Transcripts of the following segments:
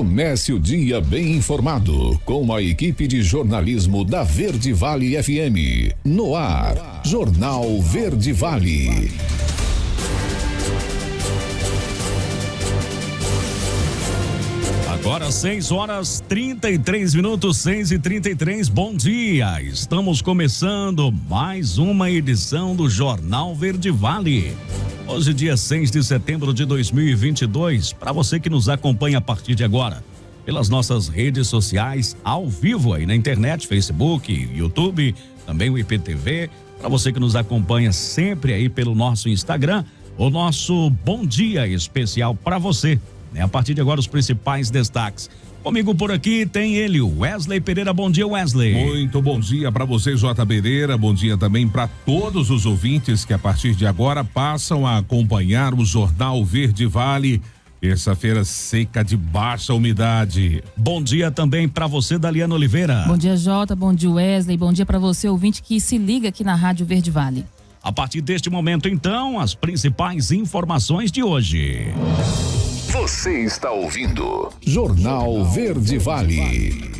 Comece o dia bem informado com a equipe de jornalismo da Verde Vale FM. No ar, Jornal Verde Vale. Agora 6h33, 6h33, bom dia. Estamos começando mais uma edição do Jornal Verde Vale. Hoje, dia 6 de setembro de 2022, para você que nos acompanha a partir de agora, pelas nossas redes sociais, ao vivo aí na internet, Facebook, YouTube, também o IPTV, para você que nos acompanha sempre aí pelo nosso Instagram, o nosso bom dia especial para você. A partir de agora, os principais destaques. Comigo por aqui tem ele, Wesley Pereira. Bom dia, Wesley. Muito bom dia para você, J. Pereira. Bom dia também para todos os ouvintes que a partir de agora passam a acompanhar o Jornal Verde Vale. Terça-feira seca de baixa umidade. Bom dia também para você, Daliana Oliveira. Bom dia, Jota. Bom dia, Wesley. Bom dia para você, ouvinte que se liga aqui na Rádio Verde Vale. A partir deste momento, então, as principais informações de hoje. Você está ouvindo Jornal Verde Vale.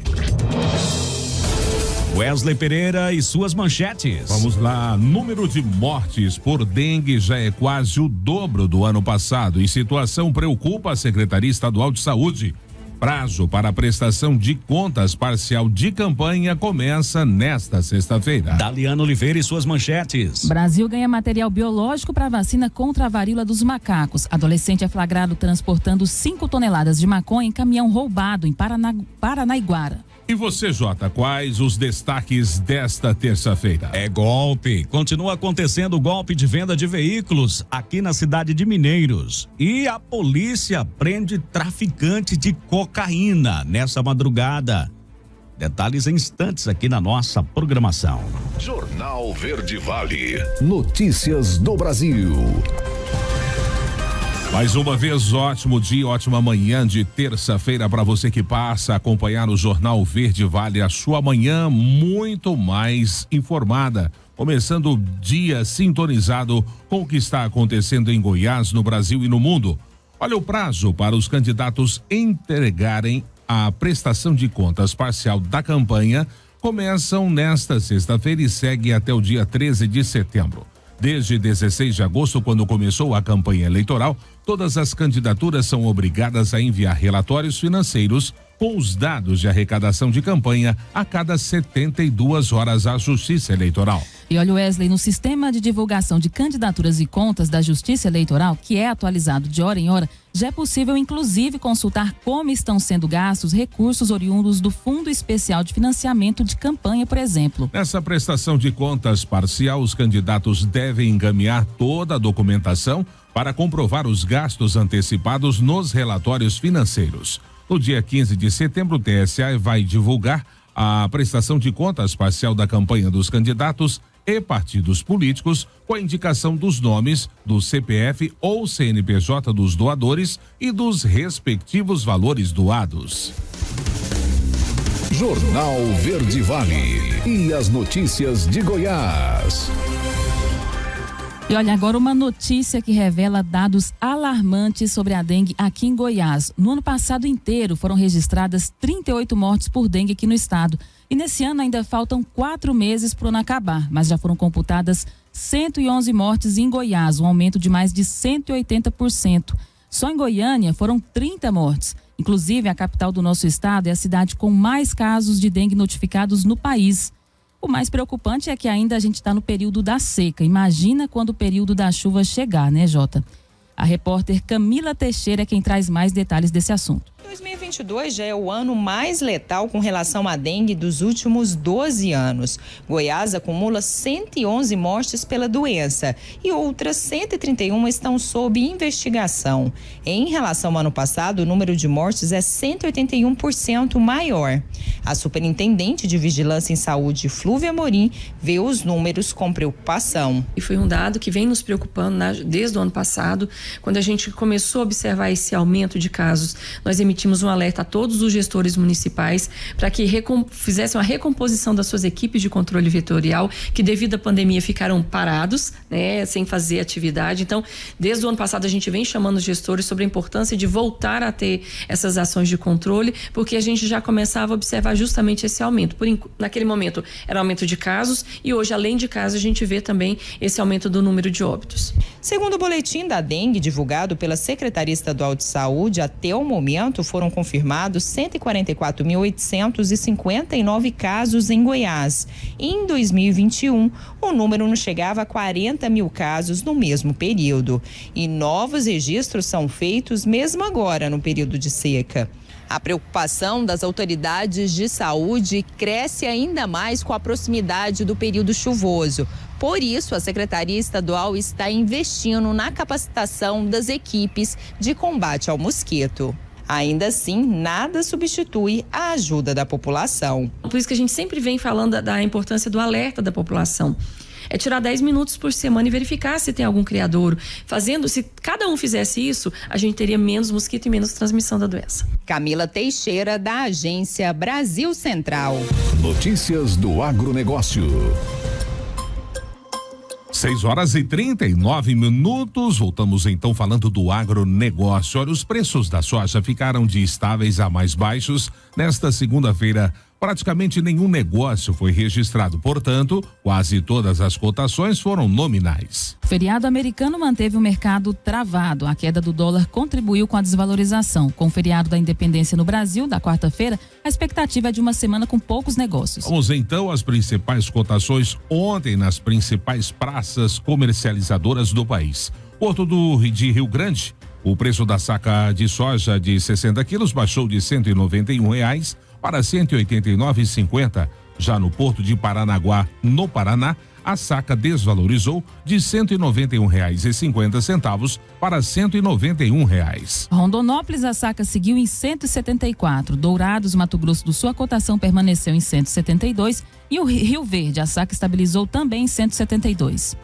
Wesley Pereira e suas manchetes. Vamos lá, número de mortes por dengue já é quase o dobro do ano passado e situação preocupa a Secretaria Estadual de Saúde. Prazo para a prestação de contas parcial de campanha começa nesta sexta-feira. Daliana Oliveira e suas manchetes. Brasil ganha material biológico para vacina contra a varíola dos macacos. Adolescente é flagrado transportando 5 toneladas de maconha em caminhão roubado em Paranaiguara. E você, Jota, quais os destaques desta terça-feira? É golpe. Continua acontecendo o golpe de venda de veículos aqui na cidade de Mineiros. E a polícia prende traficante de cocaína nessa madrugada. Detalhes em instantes aqui na nossa programação. Jornal Verde Vale. Notícias do Brasil. Mais uma vez, ótimo dia, ótima manhã de terça-feira para você que passa a acompanhar o Jornal Verde Vale, a sua manhã muito mais informada. Começando o dia sintonizado com o que está acontecendo em Goiás, no Brasil e no mundo. Olha, o prazo para os candidatos entregarem a prestação de contas parcial da campanha começam nesta sexta-feira e segue até o dia 13 de setembro. Desde 16 de agosto, quando começou a campanha eleitoral, todas as candidaturas são obrigadas a enviar relatórios financeiros com os dados de arrecadação de campanha a cada 72 horas à Justiça Eleitoral. E olha, Wesley, no sistema de divulgação de candidaturas e contas da Justiça Eleitoral, que é atualizado de hora em hora, já é possível, inclusive, consultar como estão sendo gastos recursos oriundos do Fundo Especial de Financiamento de Campanha, por exemplo. Nessa prestação de contas parcial, os candidatos devem encaminhar toda a documentação para comprovar os gastos antecipados nos relatórios financeiros. No dia 15 de setembro, o TSE vai divulgar a prestação de contas parcial da campanha dos candidatos e partidos políticos com a indicação dos nomes, do CPF ou CNPJ dos doadores e dos respectivos valores doados. Jornal Verde Vale. E as notícias de Goiás. E olha, agora uma notícia que revela dados alarmantes sobre a dengue aqui em Goiás. No ano passado inteiro foram registradas 38 mortes por dengue aqui no estado. E nesse ano ainda faltam 4 meses para o ano acabar, mas já foram computadas 111 mortes em Goiás, um aumento de mais de 180%. Só em Goiânia foram 30 mortes. Inclusive, a capital do nosso estado é a cidade com mais casos de dengue notificados no país. O mais preocupante é que ainda a gente está no período da seca. Imagina quando o período da chuva chegar, né, Jota? A repórter Camila Teixeira é quem traz mais detalhes desse assunto. 2022 já é o ano mais letal com relação à dengue dos últimos 12 anos. Goiás acumula 111 mortes pela doença e outras 131 estão sob investigação. Em relação ao ano passado, o número de mortes é 181% maior. A superintendente de Vigilância em Saúde, Flúvia Amorim, vê os números com preocupação. E foi um dado que vem nos preocupando desde o ano passado, quando a gente começou a observar esse aumento de casos. Nós emitimos emitimos um alerta a todos os gestores municipais para que fizessem uma recomposição das suas equipes de controle vetorial, que devido à pandemia ficaram parados, né, sem fazer atividade. Então, desde o ano passado a gente vem chamando os gestores sobre a importância de voltar a ter essas ações de controle, porque a gente já começava a observar justamente esse aumento. Naquele momento era aumento de casos e hoje, além de casos, a gente vê também esse aumento do número de óbitos. Segundo o boletim da dengue divulgado pela Secretaria Estadual de Saúde, até o momento foram confirmados 144.859 casos em Goiás. Em 2021, o número não chegava a 40 mil casos no mesmo período. E novos registros são feitos mesmo agora, no período de seca. A preocupação das autoridades de saúde cresce ainda mais com a proximidade do período chuvoso. Por isso, a Secretaria Estadual está investindo na capacitação das equipes de combate ao mosquito. Ainda assim, nada substitui a ajuda da população. Por isso que a gente sempre vem falando da importância do alerta da população. É tirar 10 minutos por semana e verificar se tem algum criadouro. Se cada um fizesse isso, a gente teria menos mosquito e menos transmissão da doença. Camila Teixeira, da Agência Brasil Central. Notícias do agronegócio. 6:39. Voltamos então falando do agronegócio. Olha, os preços da soja ficaram de estáveis a mais baixos nesta segunda-feira. Praticamente nenhum negócio foi registrado, portanto, quase todas as cotações foram nominais. O feriado americano manteve o mercado travado. A queda do dólar contribuiu com a desvalorização. Com o feriado da independência no Brasil, da quarta-feira, a expectativa é de uma semana com poucos negócios. Vamos então às principais cotações ontem nas principais praças comercializadoras do país. Porto de Rio Grande, o preço da saca de soja de 60 quilos baixou de R$191 para R$189,50. Já no Porto de Paranaguá, no Paraná, a saca desvalorizou de R$191,50 para R$191. Rondonópolis, a saca seguiu em 174. Dourados, Mato Grosso do Sul, a cotação permaneceu em 172 e o Rio Verde, a saca estabilizou também em 172.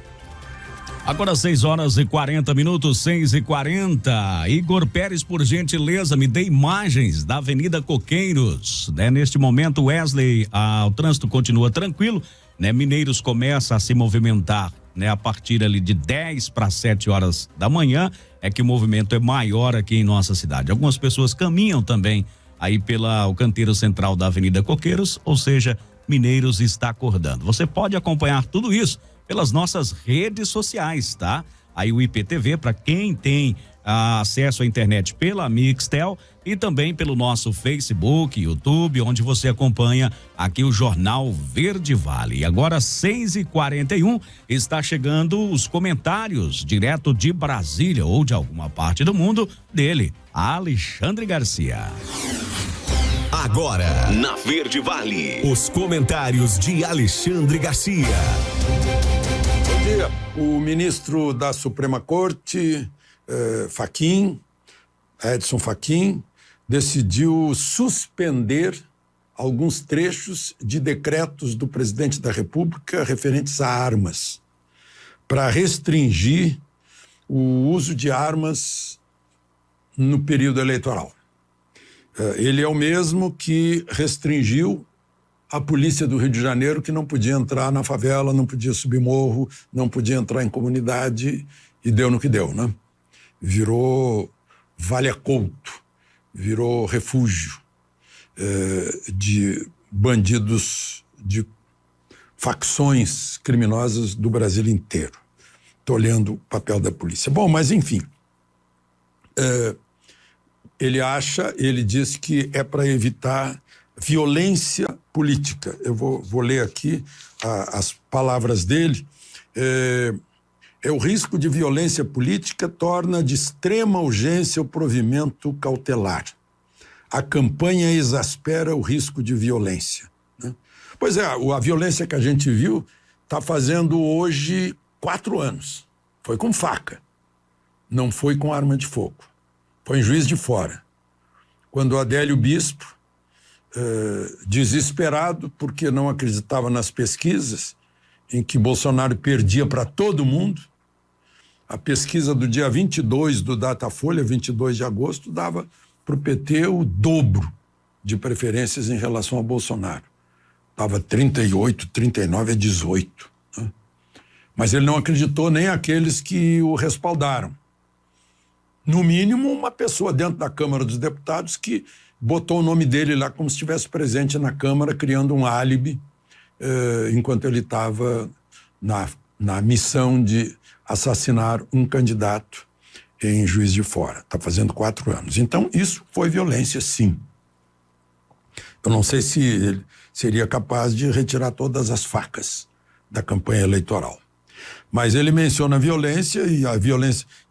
Agora 6:40, 6:40. Igor Pérez, por gentileza, me dê imagens da Avenida Coqueiros, né? Neste momento, Wesley, o trânsito continua tranquilo, né? Mineiros começa a se movimentar, né? A partir ali de 10 para 7 horas da manhã, é que o movimento é maior aqui em nossa cidade. Algumas pessoas caminham também aí o canteiro central da Avenida Coqueiros, ou seja, Mineiros está acordando. Você pode acompanhar tudo isso pelas nossas redes sociais, tá? Aí o IPTV, para quem tem acesso à internet pela Mixtel e também pelo nosso Facebook, YouTube, onde você acompanha aqui o Jornal Verde Vale. E agora 6:41, está chegando os comentários direto de Brasília ou de alguma parte do mundo dele, Alexandre Garcia. Agora, na Verde Vale, os comentários de Alexandre Garcia. Bom dia. O ministro da Suprema Corte, Edson Fachin, decidiu suspender alguns trechos de decretos do presidente da República referentes a armas, para restringir o uso de armas no período eleitoral. Ele é o mesmo que restringiu a polícia do Rio de Janeiro, que não podia entrar na favela, não podia subir morro, não podia entrar em comunidade, e deu no que deu, né? Virou vale-couto, virou refúgio de bandidos, de facções criminosas do Brasil inteiro. Estou olhando o papel da polícia. Bom, mas enfim, ele diz que é para evitar violência política. Eu vou ler aqui as palavras dele. O risco de violência política torna de extrema urgência o provimento cautelar. A campanha exaspera o risco de violência, né? Pois é, a violência que a gente viu está fazendo hoje 4 anos. Foi com faca, não foi com arma de fogo. Foi em Juiz de Fora, quando o Adélio Bispo, desesperado porque não acreditava nas pesquisas em que Bolsonaro perdia para todo mundo, a pesquisa do dia 22 do Datafolha, 22 de agosto, dava para o PT o dobro de preferências em relação ao Bolsonaro. Estava 38, 39 a 18. Né? Mas ele não acreditou nem aqueles que o respaldaram. No mínimo, uma pessoa dentro da Câmara dos Deputados que botou o nome dele lá como se estivesse presente na Câmara, criando um álibi, enquanto ele estava na missão de assassinar um candidato em Juiz de Fora. Está fazendo 4 anos. Então, isso foi violência, sim. Eu não sei se ele seria capaz de retirar todas as facas da campanha eleitoral. Mas ele menciona a violência, e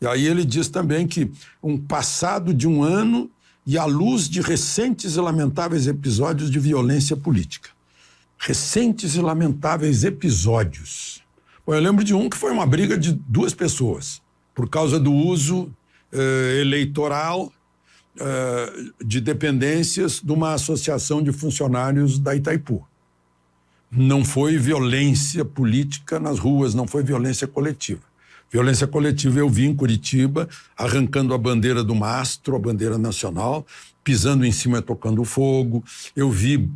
aí ele diz também que um passado de 1 ano e à luz de recentes e lamentáveis episódios de violência política. Recentes e lamentáveis episódios. Bom, eu lembro de um que foi uma briga de 2 pessoas, por causa do uso eleitoral de dependências de uma associação de funcionários da Itaipu. Não foi violência política nas ruas, não foi violência coletiva. Violência coletiva eu vi em Curitiba, arrancando a bandeira do mastro, a bandeira nacional, pisando em cima e tocando fogo. Eu vi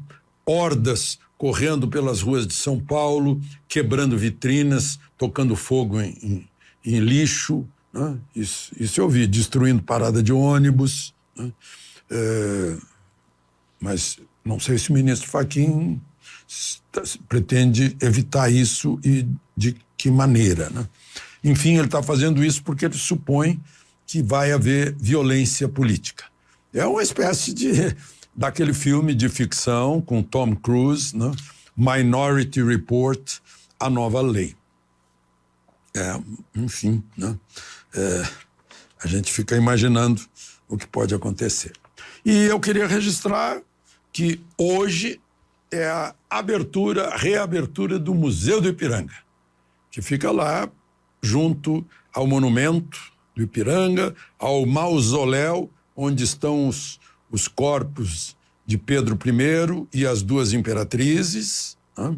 hordas correndo pelas ruas de São Paulo, quebrando vitrinas, tocando fogo em lixo. Né? Isso eu vi, destruindo parada de ônibus. Né? Mas não sei se o ministro Fachin pretende evitar isso e de que maneira, né? Enfim, ele está fazendo isso porque ele supõe que vai haver violência política. É uma espécie daquele filme de ficção com Tom Cruise, né? Minority Report, A Nova Lei. Enfim, né? A gente fica imaginando o que pode acontecer. E eu queria registrar que hoje é a reabertura do Museu do Ipiranga, que fica lá junto ao monumento do Ipiranga, ao mausoléu onde estão os corpos de Pedro I e as 2 imperatrizes, né?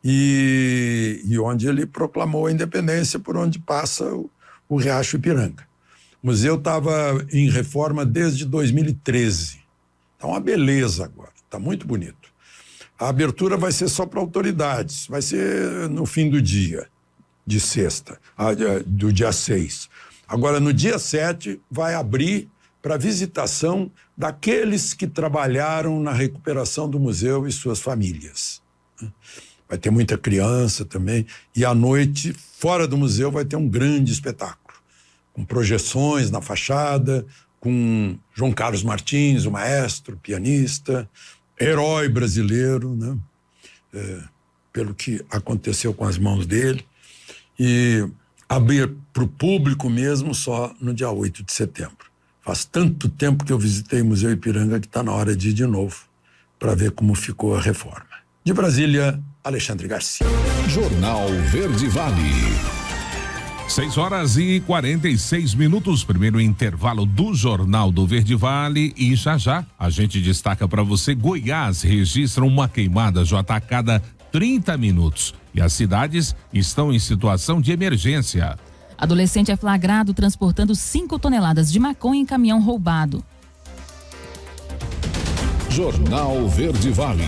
E onde ele proclamou a independência, por onde passa o Riacho Ipiranga. O museu estava em reforma desde 2013. Está uma beleza agora, está muito bonito. A abertura vai ser só para autoridades, vai ser no fim do dia, de sexta, do dia 6. Agora, no dia 7, vai abrir para visitação daqueles que trabalharam na recuperação do museu e suas famílias. Vai ter muita criança também, e à noite, fora do museu, vai ter um grande espetáculo, com projeções na fachada, com João Carlos Martins, o maestro, pianista, herói brasileiro, né? Pelo que aconteceu com as mãos dele, e abrir para o público mesmo só no dia 8 de setembro. Faz tanto tempo que eu visitei o Museu Ipiranga que está na hora de ir de novo para ver como ficou a reforma. De Brasília, Alexandre Garcia. Jornal Verde Vale. 6h46. Primeiro intervalo do Jornal do Verde Vale, e já a gente destaca para você: Goiás registra uma queimada já a cada 30 minutos e as cidades estão em situação de emergência. Adolescente é flagrado transportando 5 toneladas de maconha em caminhão roubado. Jornal Verde Vale.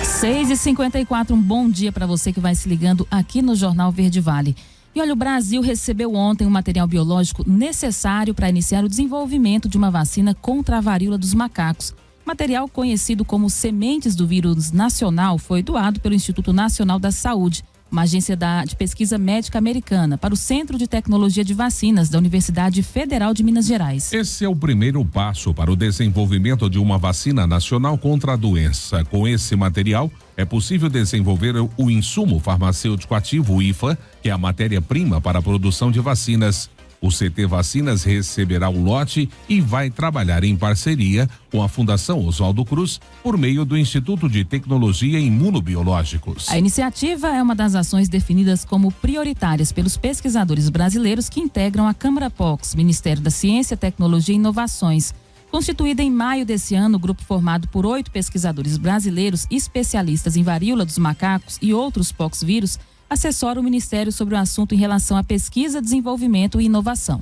6h54, um bom dia para você que vai se ligando aqui no Jornal Verde Vale. E olha, o Brasil recebeu ontem um material biológico necessário para iniciar o desenvolvimento de uma vacina contra a varíola dos macacos. O material, conhecido como Sementes do Vírus Nacional, foi doado pelo Instituto Nacional da Saúde, uma agência de pesquisa médica americana, para o Centro de Tecnologia de Vacinas da Universidade Federal de Minas Gerais. Esse é o primeiro passo para o desenvolvimento de uma vacina nacional contra a doença. Com esse material, é possível desenvolver o insumo farmacêutico ativo, o IFA, que é a matéria-prima para a produção de vacinas. O CT Vacinas receberá o lote e vai trabalhar em parceria com a Fundação Oswaldo Cruz por meio do Instituto de Tecnologia e Imunobiológicos. A iniciativa é uma das ações definidas como prioritárias pelos pesquisadores brasileiros que integram a Câmara POX, Ministério da Ciência, Tecnologia e Inovações. Constituída em maio desse ano, o grupo formado por 8 pesquisadores brasileiros especialistas em varíola dos macacos e outros pox vírus assessora o Ministério sobre o assunto em relação à pesquisa, desenvolvimento e inovação.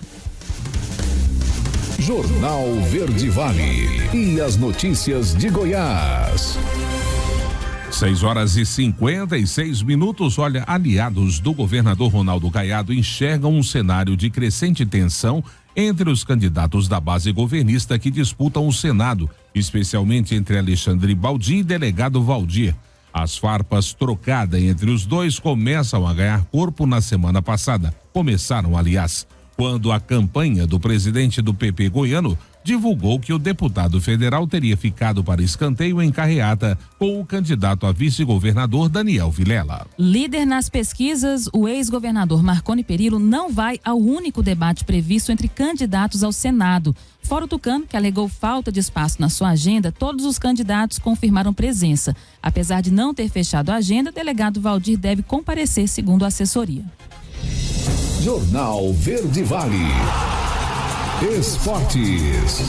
Jornal Verde Vale e as notícias de Goiás. 6h56. Olha, aliados do governador Ronaldo Caiado enxergam um cenário de crescente tensão entre os candidatos da base governista que disputam o Senado, especialmente entre Alexandre Baldi e delegado Valdir. As farpas trocadas entre os dois começam a ganhar corpo na semana passada. Começaram, aliás, quando a campanha do presidente do PP goiano divulgou que o deputado federal teria ficado para escanteio em carreata com o candidato a vice-governador Daniel Vilela. Líder nas pesquisas, o ex-governador Marconi Perillo não vai ao único debate previsto entre candidatos ao Senado. Fora o tucano, que alegou falta de espaço na sua agenda, todos os candidatos confirmaram presença. Apesar de não ter fechado a agenda, o delegado Valdir deve comparecer, segundo a assessoria. Jornal Verde Vale. Esportes.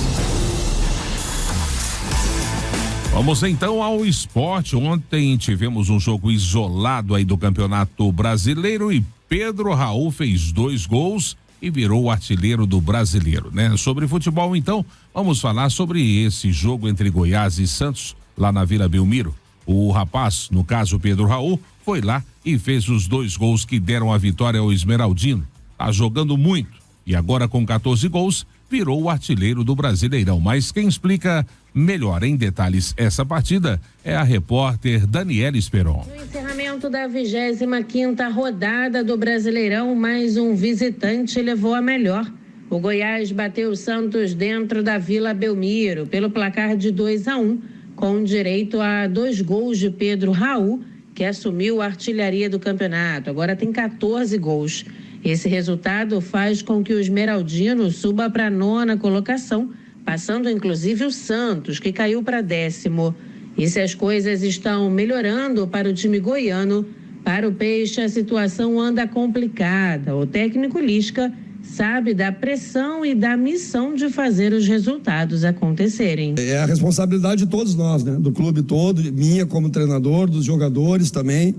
Vamos então ao esporte. Ontem tivemos um jogo isolado aí do Campeonato Brasileiro e Pedro Raul fez 2 gols e virou o artilheiro do Brasileiro, né? Sobre futebol, então, vamos falar sobre esse jogo entre Goiás e Santos, lá na Vila Belmiro. O rapaz, no caso Pedro Raul, foi lá e fez os 2 gols que deram a vitória ao Esmeraldino. Tá jogando muito e agora com 14 gols virou o artilheiro do Brasileirão. Mas quem explica melhor em detalhes essa partida é a repórter Daniela Esperon. No encerramento da 25ª rodada do Brasileirão, mais um visitante levou a melhor. O Goiás bateu o Santos dentro da Vila Belmiro pelo placar de 2-1, com direito a 2 gols de Pedro Raul, que assumiu a artilharia do campeonato. Agora tem 14 gols. Esse resultado faz com que o Esmeraldino suba para a 9ª colocação, passando inclusive o Santos, que caiu para 10º. E se as coisas estão melhorando para o time goiano, para o Peixe a situação anda complicada. O técnico Lisca sabe da pressão e da missão de fazer os resultados acontecerem. É a responsabilidade de todos nós, né? Do clube todo, minha como treinador, dos jogadores também.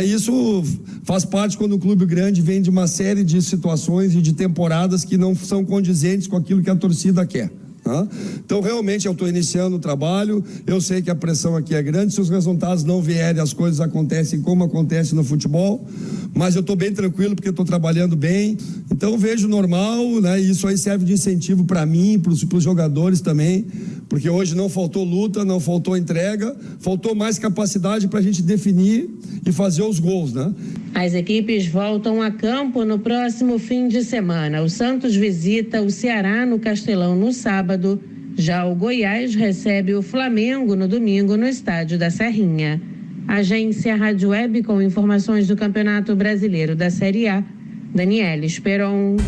Isso faz parte quando o clube grande vem de uma série de situações e de temporadas que não são condizentes com aquilo que a torcida quer. Então, realmente, eu estou iniciando o trabalho, eu sei que a pressão aqui é grande, se os resultados não vierem, as coisas acontecem como acontece no futebol, mas eu estou bem tranquilo porque estou trabalhando bem, então vejo normal, né? E isso aí serve de incentivo para mim, para os jogadores também, porque hoje não faltou luta, não faltou entrega, faltou mais capacidade para a gente definir e fazer os gols, né? As equipes voltam a campo no próximo fim de semana. O Santos visita o Ceará no Castelão no sábado. Já o Goiás recebe o Flamengo no domingo no estádio da Serrinha. Agência Rádio Web com informações do Campeonato Brasileiro da Série A. Daniela Esperon.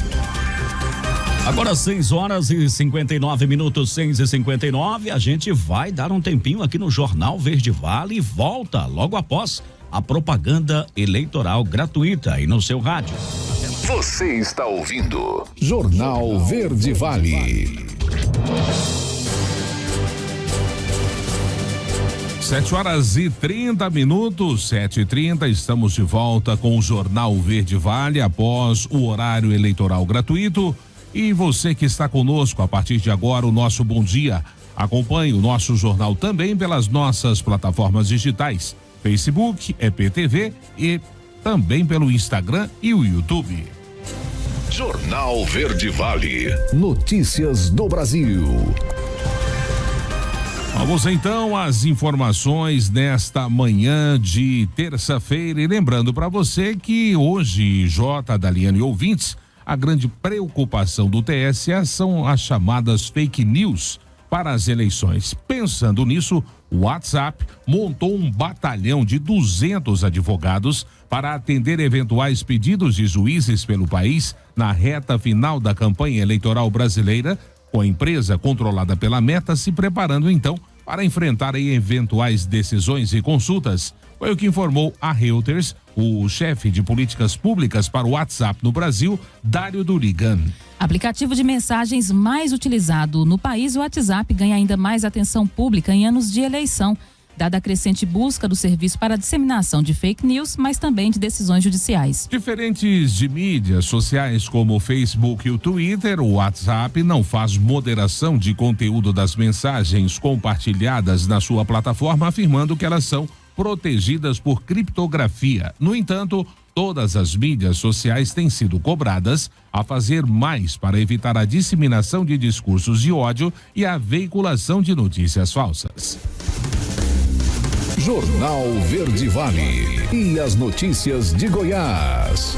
Agora 6h59, 6h59. A gente vai dar um tempinho aqui no Jornal Verde Vale e volta logo após a propaganda eleitoral gratuita aí no seu rádio. Você está ouvindo Jornal Verde Vale. 7h30, 7h30, estamos de volta com o Jornal Verde Vale após o horário eleitoral gratuito. E você que está conosco a partir de agora, o nosso bom dia. Acompanhe o nosso jornal também pelas nossas plataformas digitais. Facebook, EPTV e também pelo Instagram e o YouTube. Jornal Verde Vale. Notícias do Brasil. Vamos então às informações nesta manhã de terça-feira. E lembrando para você que hoje, J, Daliano e ouvintes, a grande preocupação do TSE são as chamadas fake news para as eleições. Pensando nisso, o WhatsApp montou um batalhão de 200 advogados para atender eventuais pedidos de juízes pelo país na reta final da campanha eleitoral brasileira, com a empresa controlada pela Meta se preparando então para enfrentar eventuais decisões e consultas. Foi o que informou a Reuters o chefe de políticas públicas para o WhatsApp no Brasil, Dário Durigan. Aplicativo de mensagens mais utilizado no país, o WhatsApp ganha ainda mais atenção pública em anos de eleição. dada a crescente busca do serviço para a disseminação de fake news, mas também de decisões judiciais. Diferentes de mídias sociais como o Facebook e o Twitter, o WhatsApp não faz moderação de conteúdo das mensagens compartilhadas na sua plataforma, afirmando que elas são protegidas por criptografia. No entanto, todas as mídias sociais têm sido cobradas a fazer mais para evitar a disseminação de discursos de ódio e a veiculação de notícias falsas. Jornal Verde Vale e as notícias de Goiás.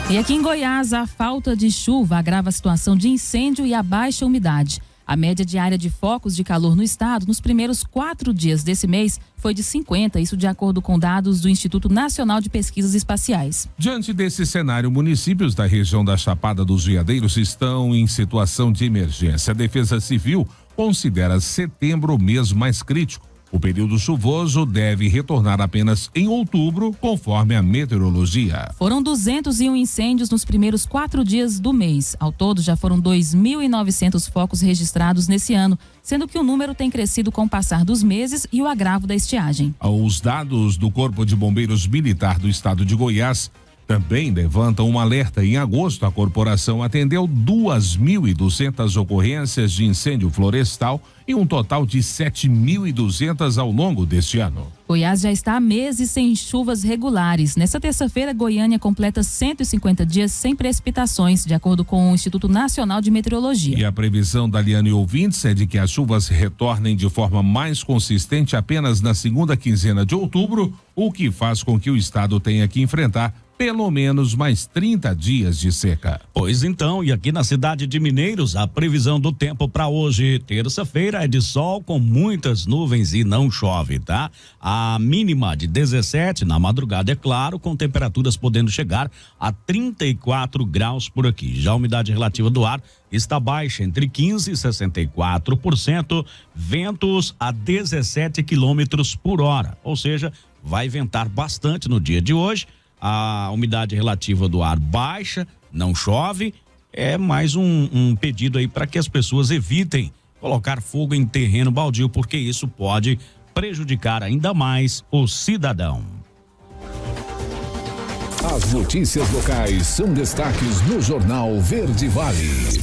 E aqui em Goiás, a falta de chuva agrava a situação de incêndio e a baixa umidade. A média diária de focos de calor no estado nos primeiros 4 dias desse mês foi de 50, isso de acordo com dados do Instituto Nacional de Pesquisas Espaciais. Diante desse cenário, municípios da região da Chapada dos Veadeiros estão em situação de emergência. A Defesa Civil considera setembro o mês mais crítico. O período chuvoso deve retornar apenas em outubro, conforme a meteorologia. Foram 201 incêndios nos primeiros 4 dias do mês. Ao todo, já foram 2.900 focos registrados nesse ano, sendo que o número tem crescido com o passar dos meses e o agravo da estiagem. Os dados do Corpo de Bombeiros Militar do Estado de Goiás também levantam um alerta. Em agosto, a corporação atendeu 2.200 ocorrências de incêndio florestal e um total de 7.200 ao longo deste ano. Goiás já está há meses sem chuvas regulares. Nesta terça-feira, Goiânia completa 150 dias sem precipitações, de acordo com o Instituto Nacional de Meteorologia. E a previsão da Liane ouvintes é de que as chuvas retornem de forma mais consistente apenas na segunda quinzena de outubro, o que faz com que o estado tenha que enfrentar pelo menos mais 30 dias de seca. Pois então, e aqui na cidade de Mineiros, a previsão do tempo para hoje, terça-feira, é de sol com muitas nuvens e não chove, tá? A mínima de 17 na madrugada, é claro, com temperaturas podendo chegar a 34 graus por aqui. Já a umidade relativa do ar está baixa, entre 15% e 64%, ventos a 17 quilômetros por hora, ou seja, vai ventar bastante no dia de hoje. A umidade relativa do ar baixa, não chove, é mais um pedido aí para que as pessoas evitem colocar fogo em terreno baldio, porque isso pode prejudicar ainda mais o cidadão. As notícias locais são destaques no Jornal Verde Vale.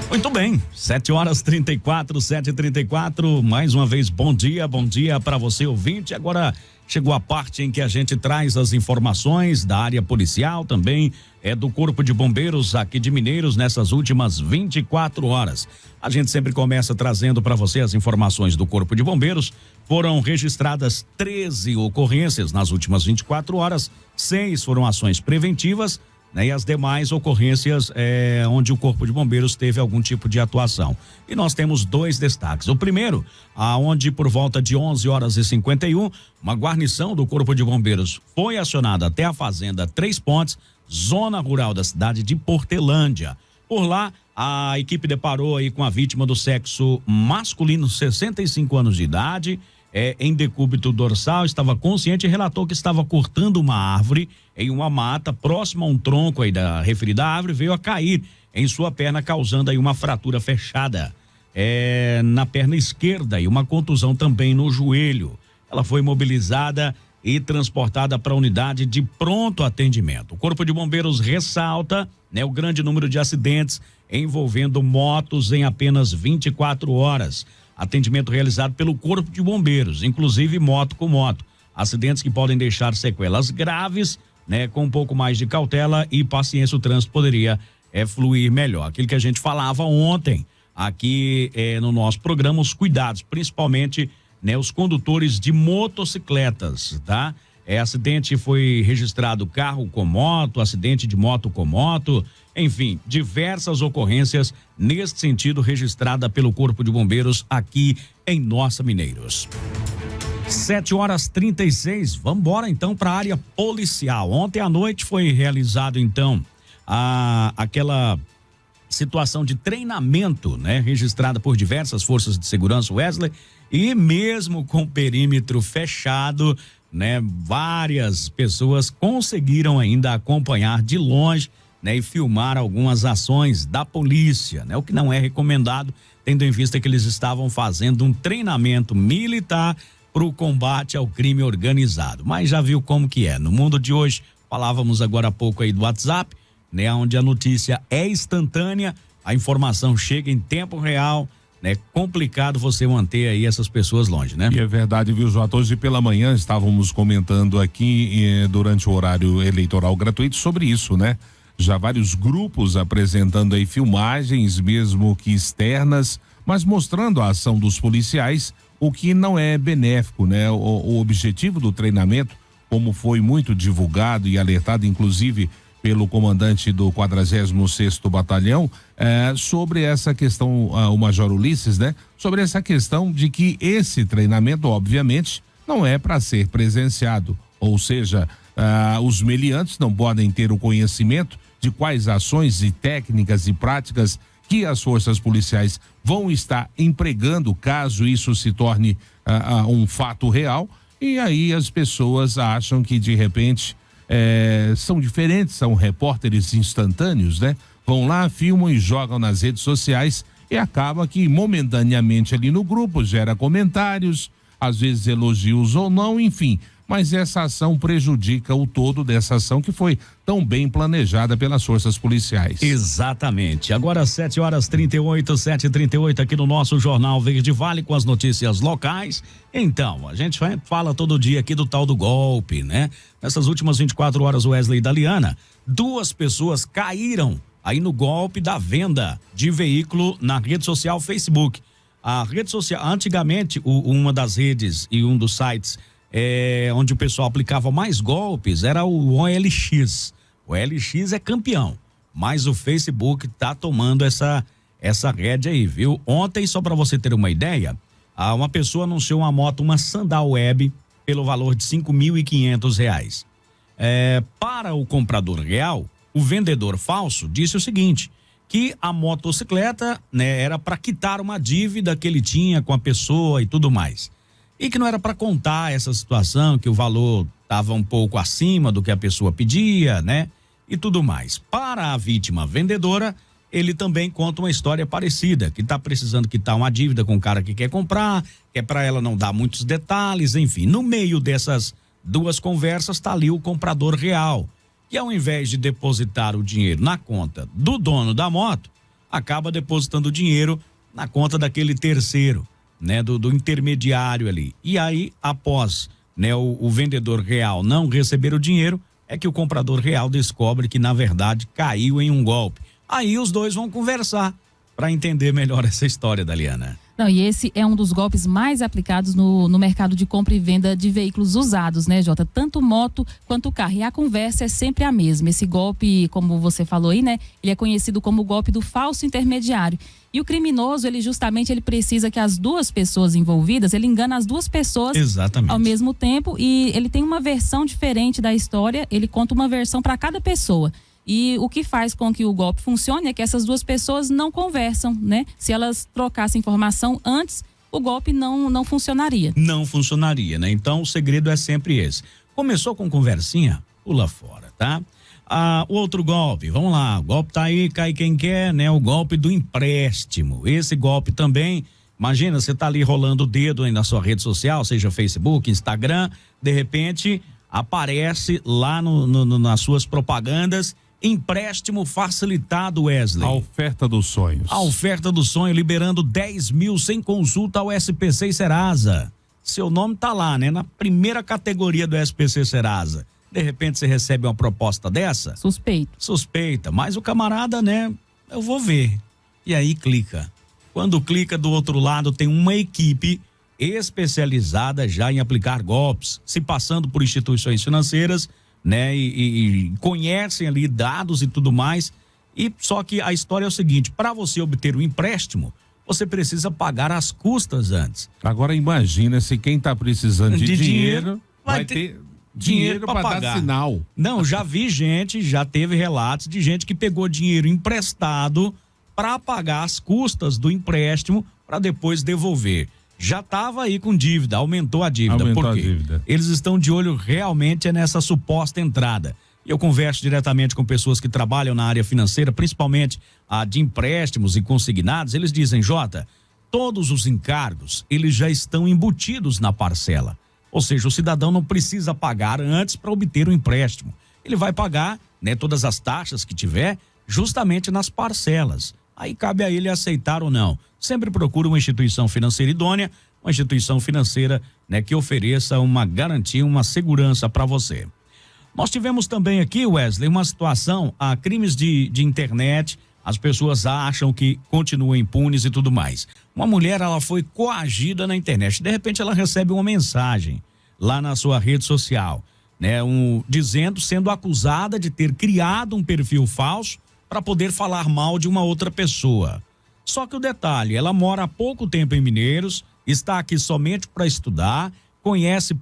Muito bem, 7h34, mais uma vez bom dia para você ouvinte. Agora chegou a parte em que a gente traz as informações da área policial, também do Corpo de Bombeiros aqui de Mineiros nessas últimas 24 horas. A gente sempre começa trazendo para você as informações do Corpo de Bombeiros. Foram registradas 13 ocorrências nas últimas 24 horas, 6 foram ações preventivas, né, e as demais ocorrências onde o Corpo de Bombeiros teve algum tipo de atuação. E nós temos 2 destaques. O primeiro, aonde por volta de 11h51, uma guarnição do Corpo de Bombeiros foi acionada até a fazenda Três Pontes, zona rural da cidade de Portelândia. Por lá, a equipe deparou aí com a vítima do sexo masculino, 65 anos de idade, em decúbito dorsal, estava consciente e relatou que estava cortando uma árvore em uma mata próxima a um tronco aí da referida árvore, veio a cair em sua perna, causando aí uma fratura fechada na perna esquerda e uma contusão também no joelho. Ela foi imobilizada e transportada para a unidade de pronto atendimento. O Corpo de Bombeiros ressalta, né, o grande número de acidentes envolvendo motos em apenas 24 horas. Atendimento realizado pelo Corpo de Bombeiros, inclusive moto com moto. Acidentes que podem deixar sequelas graves, né? Com um pouco mais de cautela e paciência, o trânsito poderia fluir melhor. Aquilo que a gente falava ontem aqui no nosso programa, os cuidados, principalmente, né, os condutores de motocicletas, tá? Acidente foi registrado carro com moto, acidente de moto com moto, enfim, diversas ocorrências neste sentido registrada pelo Corpo de Bombeiros aqui em Nossa Mineiros. 7h36, vamos embora então para a área policial. Ontem à noite foi realizado então aquela situação de treinamento, né, registrada por diversas forças de segurança, Wesley, e mesmo com o perímetro fechado, né, várias pessoas conseguiram ainda acompanhar de longe né, e filmar algumas ações da polícia, né, o que não é recomendado, tendo em vista que eles estavam fazendo um treinamento militar para o combate ao crime organizado. Mas já viu como que é. No mundo de hoje, falávamos agora há pouco aí do WhatsApp, né, onde a notícia é instantânea, a informação chega em tempo real, né? Complicado você manter aí essas pessoas longe, né? E é verdade, viu, Jota? Hoje pela manhã estávamos comentando aqui durante o horário eleitoral gratuito sobre isso, né? Já vários grupos apresentando aí filmagens, mesmo que externas, mas mostrando a ação dos policiais, o que não é benéfico, né? O objetivo do treinamento, como foi muito divulgado e alertado, inclusive pelo comandante do 46º Batalhão, sobre essa questão, o Major Ulisses, né? Sobre essa questão de que esse treinamento, obviamente, não é para ser presenciado, ou seja, os meliantes não podem ter o conhecimento de quais ações e técnicas e práticas que as forças policiais vão estar empregando caso isso se torne um fato real, e aí as pessoas acham que de repente são diferentes, são repórteres instantâneos, né? Vão lá, filmam e jogam nas redes sociais e acaba que momentaneamente ali no grupo gera comentários, às vezes elogios ou não, enfim. Mas essa ação prejudica o todo dessa ação que foi tão bem planejada pelas forças policiais. Exatamente. Agora 7h38 aqui no nosso Jornal Verde Vale com as notícias locais. Então, a gente fala todo dia aqui do tal do golpe, né? Nessas últimas 24 horas, Wesley e Daliana, 2 pessoas caíram aí no golpe da venda de veículo na rede social Facebook. A rede social, antigamente, uma das redes e um dos sites onde o pessoal aplicava mais golpes era o OLX. O OLX é campeão, mas o Facebook tá tomando essa rédea aí, viu? Ontem, só para você ter uma ideia, uma pessoa anunciou uma Sandal Web pelo valor de R$5.500. Para o comprador real, o vendedor falso disse o seguinte, que a motocicleta, né, era para quitar uma dívida que ele tinha com a pessoa e tudo mais. E que não era para contar essa situação, que o valor estava um pouco acima do que a pessoa pedia, né? E tudo mais. Para a vítima vendedora, ele também conta uma história parecida, que está precisando quitar uma dívida com o cara que quer comprar, que é para ela não dar muitos detalhes, enfim. No meio dessas 2 conversas está ali o comprador real, que ao invés de depositar o dinheiro na conta do dono da moto, acaba depositando o dinheiro na conta daquele terceiro, né, do intermediário ali. E aí, após, né, o vendedor real não receber o dinheiro, é que o comprador real descobre que, na verdade, caiu em um golpe. Aí os dois vão conversar para entender melhor essa história, Daliana. Não, e esse é um dos golpes mais aplicados no mercado de compra e venda de veículos usados, né, Jota? Tanto moto quanto carro. E a conversa é sempre a mesma. Esse golpe, como você falou aí, né? Ele é conhecido como o golpe do falso intermediário. E o criminoso, ele precisa que as 2 pessoas envolvidas, ele engana as 2 pessoas Exatamente. Ao mesmo tempo, e ele tem uma versão diferente da história, ele conta uma versão para cada pessoa. E o que faz com que o golpe funcione é que essas 2 pessoas não conversam, né? Se elas trocassem informação antes, o golpe não funcionaria. Não funcionaria, né? Então o segredo é sempre esse. Começou com conversinha, pula fora, tá? O outro golpe, vamos lá, o golpe tá aí, cai quem quer, né? O golpe do empréstimo. Esse golpe também, imagina, você tá ali rolando o dedo aí na sua rede social, seja Facebook, Instagram, de repente aparece lá nas suas propagandas, empréstimo facilitado, Wesley. A oferta dos sonhos. A oferta do sonho, liberando 10 mil sem consulta ao SPC Serasa. Seu nome tá lá, né? Na primeira categoria do SPC Serasa. De repente você recebe uma proposta dessa? Suspeita, mas o camarada, né? Eu vou ver. E aí clica. Quando clica, do outro lado tem uma equipe especializada já em aplicar golpes, se passando por instituições financeiras, né? E conhecem ali dados e tudo mais. E só que a história é o seguinte: para você obter o empréstimo, você precisa pagar as custas antes. Agora imagina se quem está precisando de dinheiro vai ter dinheiro para dar sinal. Não, já vi gente, já teve relatos de gente que pegou dinheiro emprestado para pagar as custas do empréstimo para depois devolver. Já estava aí com dívida, aumentou a dívida. Por quê? Eles estão de olho realmente nessa suposta entrada. Eu converso diretamente com pessoas que trabalham na área financeira, principalmente a de empréstimos e consignados. Eles dizem, Jota, todos os encargos, eles já estão embutidos na parcela. Ou seja, o cidadão não precisa pagar antes para obter o empréstimo. Ele vai pagar, né, todas as taxas que tiver, justamente nas parcelas. Aí cabe a ele aceitar ou não. Sempre procure uma instituição financeira idônea, uma instituição financeira, né, que ofereça uma garantia, uma segurança para você. Nós tivemos também aqui, Wesley, uma situação, crimes de internet, as pessoas acham que continuam impunes e tudo mais. Uma mulher, ela foi coagida na internet, de repente ela recebe uma mensagem lá na sua rede social, né, sendo acusada de ter criado um perfil falso para poder falar mal de uma outra pessoa. Só que o detalhe, ela mora há pouco tempo em Mineiros, está aqui somente para estudar, conhece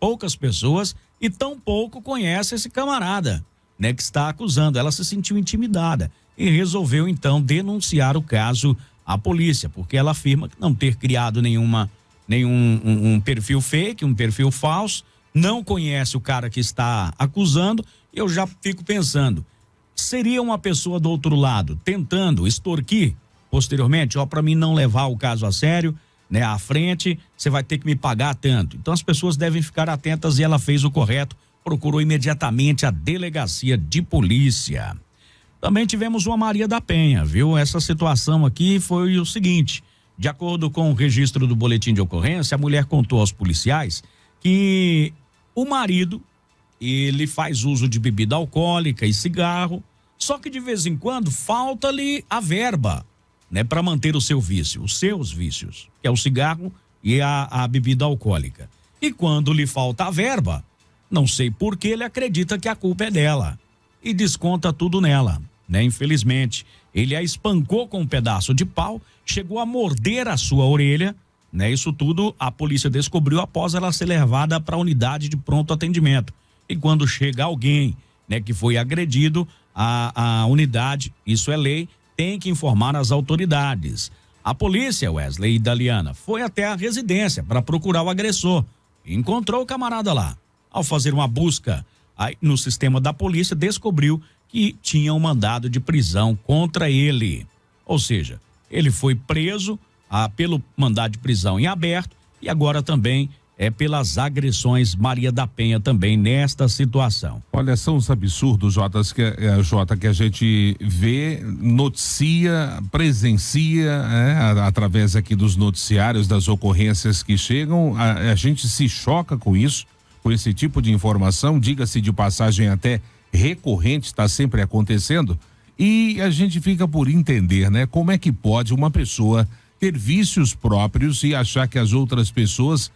poucas pessoas e tão pouco conhece esse camarada, né, que está acusando. Ela se sentiu intimidada e resolveu então denunciar o caso à polícia, porque ela afirma não ter criado nenhum perfil fake, um perfil falso, não conhece o cara que está acusando. Eu já fico pensando, seria uma pessoa do outro lado tentando extorquir posteriormente, para mim não levar o caso a sério, né, à frente, você vai ter que me pagar tanto. Então as pessoas devem ficar atentas e ela fez o correto, procurou imediatamente a delegacia de polícia. Também tivemos uma Maria da Penha, viu? Essa situação aqui foi o seguinte, de acordo com o registro do boletim de ocorrência, a mulher contou aos policiais que o marido, ele faz uso de bebida alcoólica e cigarro, só que de vez em quando falta-lhe a verba, né, para manter os seus vícios, que é o cigarro e a bebida alcoólica. E quando lhe falta a verba, não sei por que ele acredita que a culpa é dela e desconta tudo nela, né? Infelizmente, ele a espancou com um pedaço de pau, chegou a morder a sua orelha, né? Isso tudo a polícia descobriu após ela ser levada para a unidade de pronto atendimento. E quando chega alguém, né, que foi agredido, a unidade, isso é lei, tem que informar as autoridades. A polícia, Wesley e Daliana, foi até a residência para procurar o agressor. Encontrou o camarada lá. Ao fazer uma busca no sistema da polícia, descobriu que tinha um mandado de prisão contra ele. Ou seja, ele foi preso pelo mandado de prisão em aberto e agora também pelas agressões. Maria da Penha também nesta situação. Olha, são os absurdos, Jota, que a gente vê, noticia, presencia, através aqui dos noticiários, das ocorrências que chegam, a gente se choca com isso, com esse tipo de informação, diga-se de passagem até recorrente, está sempre acontecendo, e a gente fica por entender, né, como é que pode uma pessoa ter vícios próprios e achar que as outras pessoas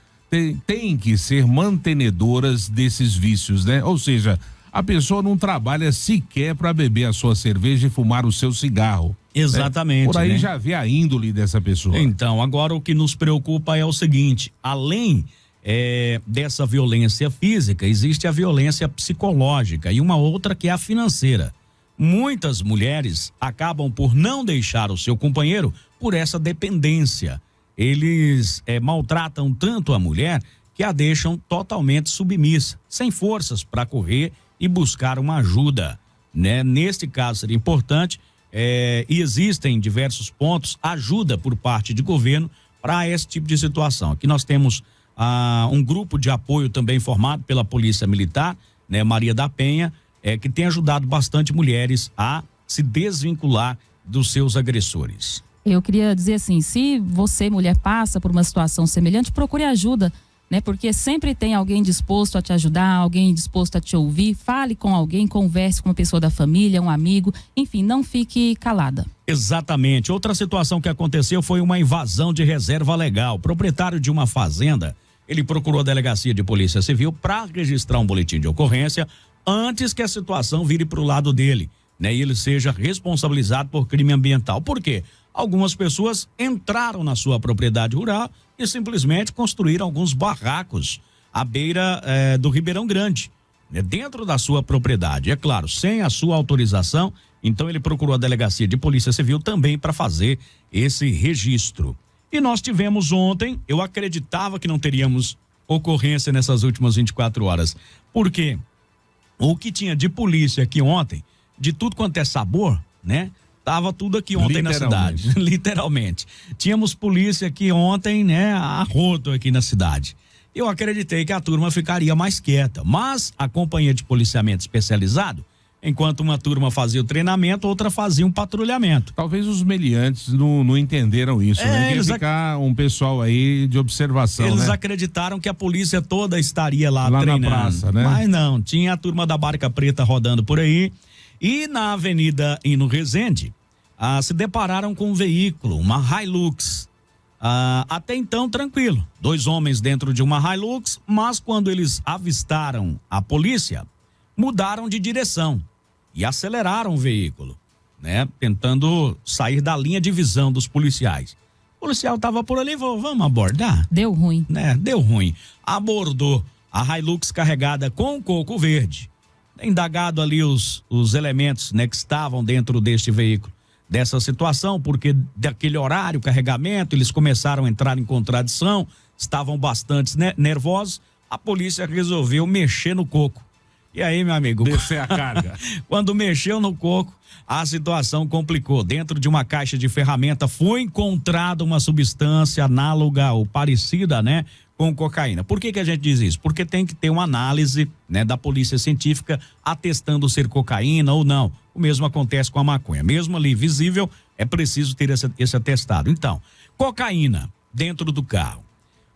tem que ser mantenedoras desses vícios, né? Ou seja, a pessoa não trabalha sequer para beber a sua cerveja e fumar o seu cigarro. Exatamente. Né? Por aí, né? Já vê a índole dessa pessoa. Então, agora o que nos preocupa é o seguinte, além dessa violência física, existe a violência psicológica e uma outra que é a financeira. Muitas mulheres acabam por não deixar o seu companheiro por essa dependência. Eles maltratam tanto a mulher que a deixam totalmente submissa, sem forças para correr e buscar uma ajuda, né? Neste caso seria importante, e existem diversos pontos, ajuda por parte de governo para esse tipo de situação. Aqui nós temos um grupo de apoio também formado pela Polícia Militar, né? Maria da Penha, que tem ajudado bastante mulheres a se desvincular dos seus agressores. Eu queria dizer assim, se você, mulher, passa por uma situação semelhante, procure ajuda, né? Porque sempre tem alguém disposto a te ajudar, alguém disposto a te ouvir. Fale com alguém, converse com uma pessoa da família, um amigo, enfim, não fique calada. Exatamente. Outra situação que aconteceu foi uma invasão de reserva legal. O proprietário de uma fazenda, ele procurou a delegacia de polícia civil para registrar um boletim de ocorrência antes que a situação vire para o lado dele, né? E ele seja responsabilizado por crime ambiental. Por quê? Algumas pessoas entraram na sua propriedade rural e simplesmente construíram alguns barracos à beira do Ribeirão Grande, né, dentro da sua propriedade. É claro, sem a sua autorização. Então ele procurou a delegacia de polícia civil também para fazer esse registro. E nós tivemos ontem, eu acreditava que não teríamos ocorrência nessas últimas 24 horas. Por quê? o que tinha de polícia aqui ontem, de tudo quanto é sabor, né? Tava tudo aqui ontem na cidade, literalmente. Tínhamos polícia aqui ontem, né? A rodo aqui na cidade. Eu acreditei que a turma ficaria mais quieta, mas a companhia de policiamento especializado, enquanto uma turma fazia o treinamento, outra fazia um patrulhamento. Talvez os meliantes não entenderam isso, né? Ia ficar um pessoal aí de observação, eles né? acreditaram que a polícia toda estaria lá na treinando. praça, né? Mas não, tinha a turma da Barca Preta rodando por aí. E na Avenida Hino Resende, se depararam com um veículo, uma Hilux. Até então, tranquilo. 2 homens dentro de uma Hilux, mas quando eles avistaram a polícia, mudaram de direção e aceleraram o veículo, né? Tentando sair da linha de visão dos policiais. O policial estava por ali, falou, vamos abordar? Deu ruim. Né? Deu ruim. Abordou a Hilux carregada com coco verde. Indagado ali os elementos, né, que estavam dentro deste veículo, dessa situação, porque daquele horário, carregamento, eles começaram a entrar em contradição, estavam bastante nervosos, a polícia resolveu mexer no coco. E aí, meu amigo? Descer a carga. Quando mexeu no coco, a situação complicou. Dentro de uma caixa de ferramenta foi encontrada uma substância análoga ou parecida, né, com cocaína. Por que a gente diz isso? Porque tem que ter uma análise, né, da polícia científica atestando ser cocaína ou não. O mesmo acontece com a maconha. Mesmo ali visível, é preciso ter esse atestado. Então, cocaína dentro do carro.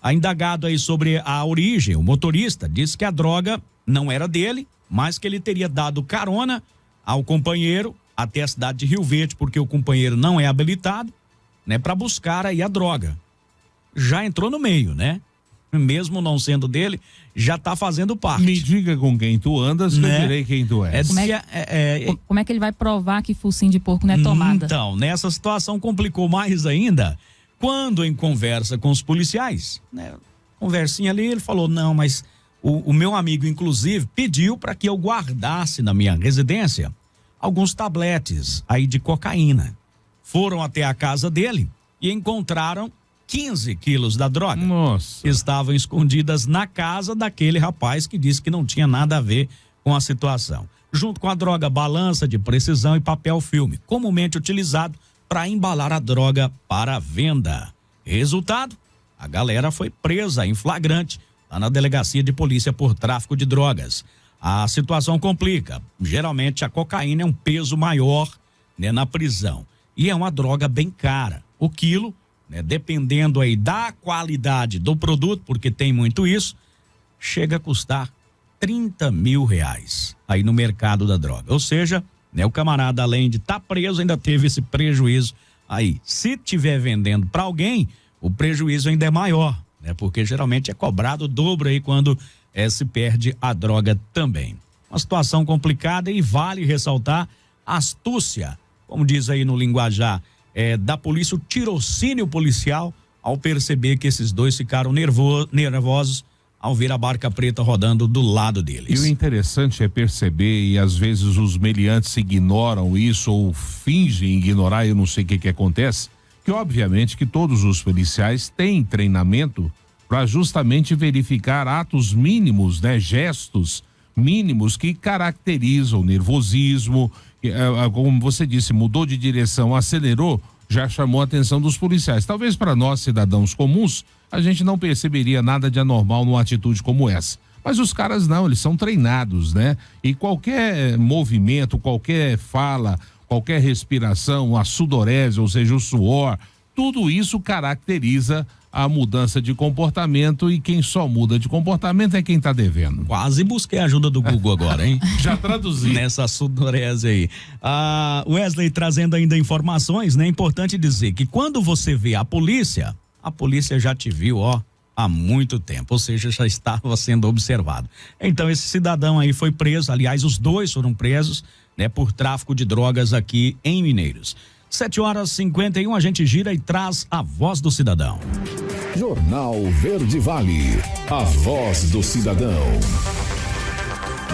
A indagado aí sobre a origem, o motorista disse que a droga não era dele, mas que ele teria dado carona ao companheiro até a cidade de Rio Verde, porque o companheiro não é habilitado, né, para buscar aí a droga. Já entrou no meio, né? Mesmo não sendo dele, já tá fazendo parte. Me diga com quem tu andas, né? Que eu direi quem tu és. Como é que ele vai provar que focinho de porco não é tomada? Então, nessa situação complicou mais ainda, quando em conversa com os policiais, né? Conversinha ali, ele falou, não, mas o meu amigo, inclusive, pediu para que eu guardasse na minha residência alguns tabletes aí de cocaína. Foram até a casa dele e encontraram 15 quilos da droga. Nossa. Estavam escondidas na casa daquele rapaz que disse que não tinha nada a ver com a situação. Junto com a droga, balança de precisão e papel filme, comumente utilizado para embalar a droga para venda. Resultado, a galera foi presa em flagrante lá na delegacia de polícia por tráfico de drogas. A situação complica. Geralmente a cocaína é um peso maior, né, na prisão. E é uma droga bem cara. O quilo, né, dependendo aí da qualidade do produto, porque tem muito isso, chega a custar R$30 mil aí no mercado da droga. Ou seja, né, o camarada, além de estar preso, ainda teve esse prejuízo aí. Se tiver vendendo para alguém, o prejuízo ainda é maior, né? Porque geralmente é cobrado o dobro aí quando se perde a droga também. Uma situação complicada e vale ressaltar a astúcia, como diz aí no linguajar da polícia, o tirocínio policial, ao perceber que esses dois ficaram nervosos ao ver a Barca Preta rodando do lado deles. E o interessante é perceber, e às vezes os meliantes ignoram isso ou fingem ignorar, eu não sei o que acontece, que obviamente que todos os policiais têm treinamento para justamente verificar atos mínimos, né, gestos mínimos que caracterizam o nervosismo, como você disse, mudou de direção, acelerou, já chamou a atenção dos policiais. Talvez para nós, cidadãos comuns, a gente não perceberia nada de anormal numa atitude como essa. Mas os caras não, eles são treinados, né? E qualquer movimento, qualquer fala, qualquer respiração, a sudorese, ou seja, o suor, tudo isso caracteriza a mudança de comportamento, e quem só muda de comportamento é quem tá devendo. Quase busquei a ajuda do Google agora, hein? Já traduzi. Nessa sudorese aí. Wesley trazendo ainda informações, né? É importante dizer que quando você vê a polícia já te viu, há muito tempo, ou seja, já estava sendo observado. Então esse cidadão aí foi preso, aliás, os dois foram presos, né? Por tráfico de drogas aqui em Mineiros. 7h51, a gente gira e traz a voz do cidadão. Jornal Verde Vale, a voz do cidadão.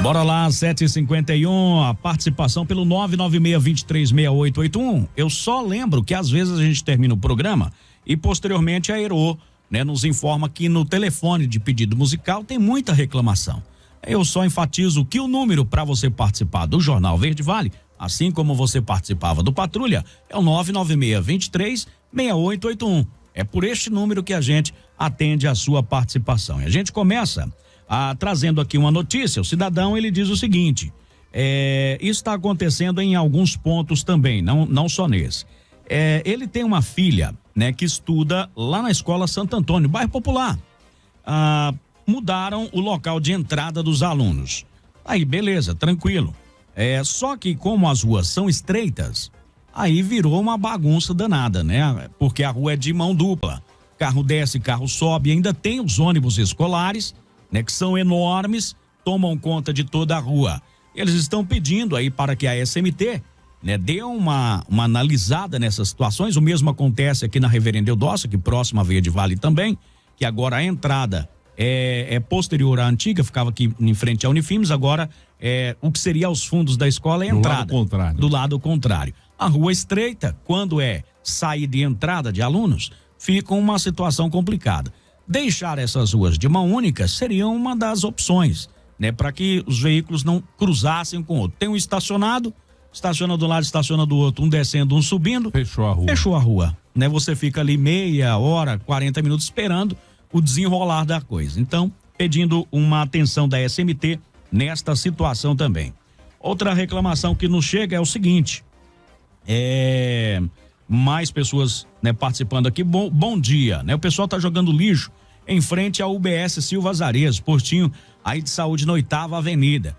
Bora lá, 7h51, a participação pelo 996-236881. Eu só lembro que às vezes a gente termina o programa e posteriormente a Aero, né, nos informa que no telefone de pedido musical tem muita reclamação. Eu só enfatizo que o número para você participar do Jornal Verde Vale, assim como você participava do Patrulha, é o 996-23-6881. É por este número que a gente atende a sua participação. E a gente começa trazendo aqui uma notícia. O cidadão, ele diz o seguinte, isso está acontecendo em alguns pontos também, não só nesse. Ele tem uma filha, né, que estuda lá na Escola Santo Antônio, bairro Popular. Mudaram o local de entrada dos alunos. Aí, beleza, tranquilo. Só que como as ruas são estreitas, aí virou uma bagunça danada, né? Porque a rua é de mão dupla. Carro desce, carro sobe, ainda tem os ônibus escolares, né? Que são enormes, tomam conta de toda a rua. Eles estão pedindo aí para que a SMT, né, dê uma analisada nessas situações. O mesmo acontece aqui na Reverendo Eudócio, que próxima a Verde Vale também, que agora a entrada é posterior à antiga, ficava aqui em frente à Unifimes, agora o que seria os fundos da escola é a entrada. Do lado contrário. A rua estreita, quando é saída e entrada de alunos, fica uma situação complicada. Deixar essas ruas de mão única seria uma das opções, né, para que os veículos não cruzassem com o outro. Tem um estacionado, estaciona do lado, estaciona do outro, um descendo, um subindo. Fechou a rua. Né? Você fica ali meia hora, 40 minutos esperando o desenrolar da coisa. Então, pedindo uma atenção da SMT nesta situação também. Outra reclamação que nos chega é o seguinte, mais pessoas, né, participando aqui. Bom dia, né? O pessoal tá jogando lixo em frente ao UBS Silva Azareas, postinho aí de saúde na 8ª Avenida.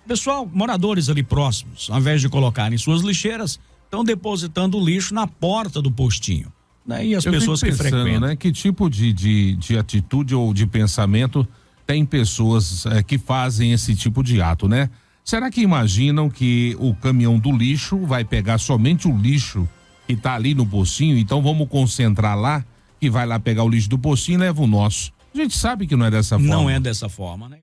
Pessoal, moradores ali próximos, ao invés de colocarem suas lixeiras, estão depositando o lixo na porta do postinho. Né? E as pessoas que frequentam. Né? Que tipo de atitude ou de pensamento tem pessoas que fazem esse tipo de ato, né? Será que imaginam que o caminhão do lixo vai pegar somente o lixo que tá ali no postinho? Então vamos concentrar lá, que vai lá pegar o lixo do postinho e leva o nosso. A gente sabe que não é dessa forma. Não é dessa forma, né?